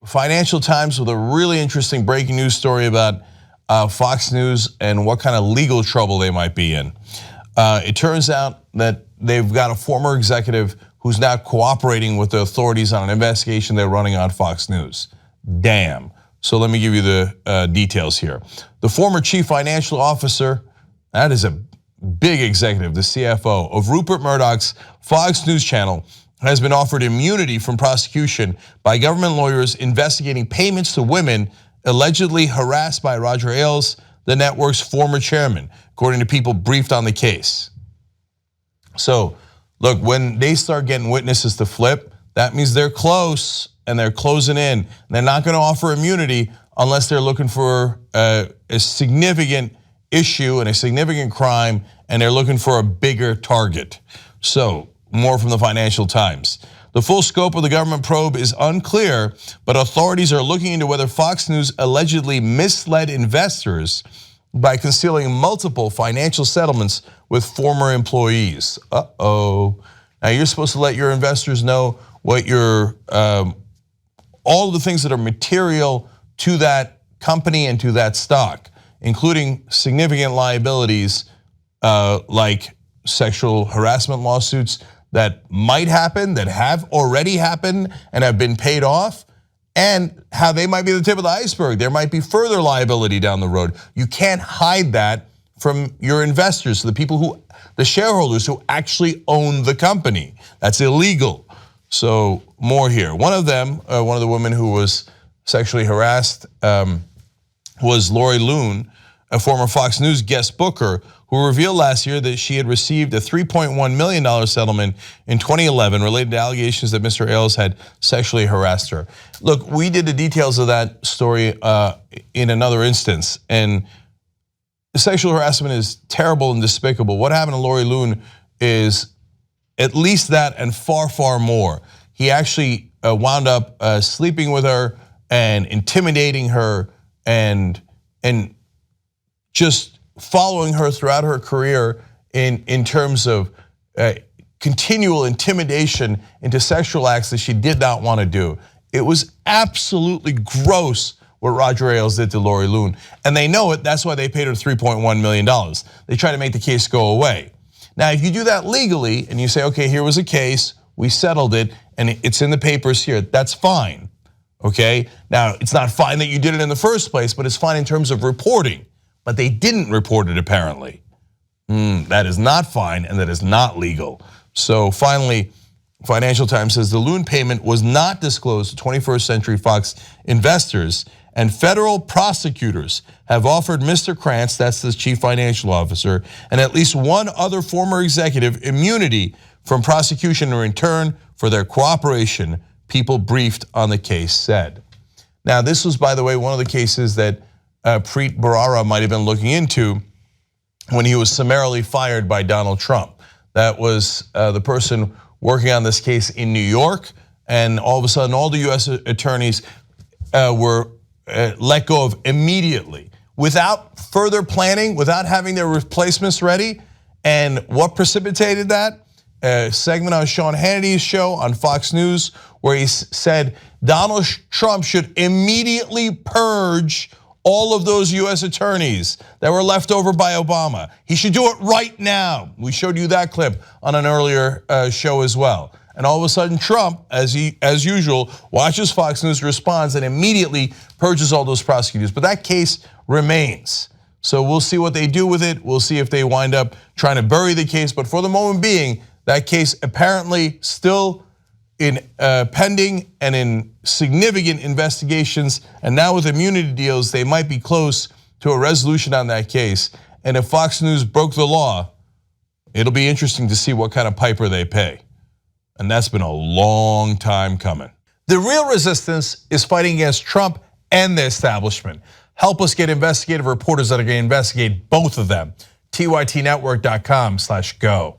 Financial Times with a really interesting breaking news story about Fox News and what kind of legal trouble they might be in. It turns out that they've got a former executive who's now cooperating with the authorities on an investigation they're running on Fox News. Damn. So let me give you the details here. The former chief financial officer, that is a big executive, the CFO of Rupert Murdoch's Fox News channel, has been offered immunity from prosecution by government lawyers investigating payments to women allegedly harassed by Roger Ailes, the network's former chairman, according to people briefed on the case. So, look, when they start getting witnesses to flip, that means they're close and they're closing in. They're not going to offer immunity unless they're looking for a significant issue and a significant crime, and they're looking for a bigger target. So, more from the Financial Times. The full scope of the government probe is unclear, but authorities are looking into whether Fox News allegedly misled investors by concealing multiple financial settlements with former employees. Uh-oh. Now you're supposed to let your investors know what your, all the things that are material to that company and to that stock, including significant liabilities like sexual harassment lawsuits that might happen, that have already happened and have been paid off, and how they might be the tip of the iceberg. There might be further liability down the road. You can't hide that from your investors, the people who, the shareholders who actually own the company. That's illegal. So more here. One of them, one of the women who was sexually harassed was Lori Loon, a former Fox News guest booker, who revealed last year that she had received a $3.1 million settlement in 2011 related to allegations that Mr. Ailes had sexually harassed her. Look, we did the details of that story in another instance, and sexual harassment is terrible and despicable. What happened to Lori Loon is at least that and far, far more. He actually wound up sleeping with her and intimidating her and just following her throughout her career in terms of continual intimidation into sexual acts that she did not want to do. It was absolutely gross what Roger Ailes did to Lori Loon, and they know it. That's why they paid her $3.1 million. They try to make the case go away. Now, if you do that legally and you say, okay, here was a case, we settled it, and it's in the papers here, that's fine, okay? Now, it's not fine that you did it in the first place, but it's fine in terms of reporting. But they didn't report it apparently. That is not fine and that is not legal. So finally, Financial Times says the Loon payment was not disclosed to 21st Century Fox investors, and federal prosecutors have offered Mr. Kranz, that's the chief financial officer, and at least one other former executive immunity from prosecution in return for their cooperation, people briefed on the case said. Now, this was, by the way, one of the cases that Preet Bharara might have been looking into when he was summarily fired by Donald Trump. That was the person working on this case in New York, and all of a sudden all the US attorneys were let go of immediately without further planning, without having their replacements ready. And what precipitated that? A segment on Sean Hannity's show on Fox News where he said Donald Trump should immediately purge all of those US attorneys that were left over by Obama. He should do it right now. We showed you that clip on an earlier show as well. And all of a sudden Trump, as usual, watches Fox News, responds, and immediately purges all those prosecutors. But that case remains. So we'll see what they do with it. We'll see if they wind up trying to bury the case. But for the moment being, that case apparently still in pending and in significant investigations, and now with immunity deals, they might be close to a resolution on that case. And if Fox News broke the law, it'll be interesting to see what kind of piper they pay. And that's been a long time coming. The real resistance is fighting against Trump and the establishment. Help us get investigative reporters that are going to investigate both of them. TYTnetwork.com/go.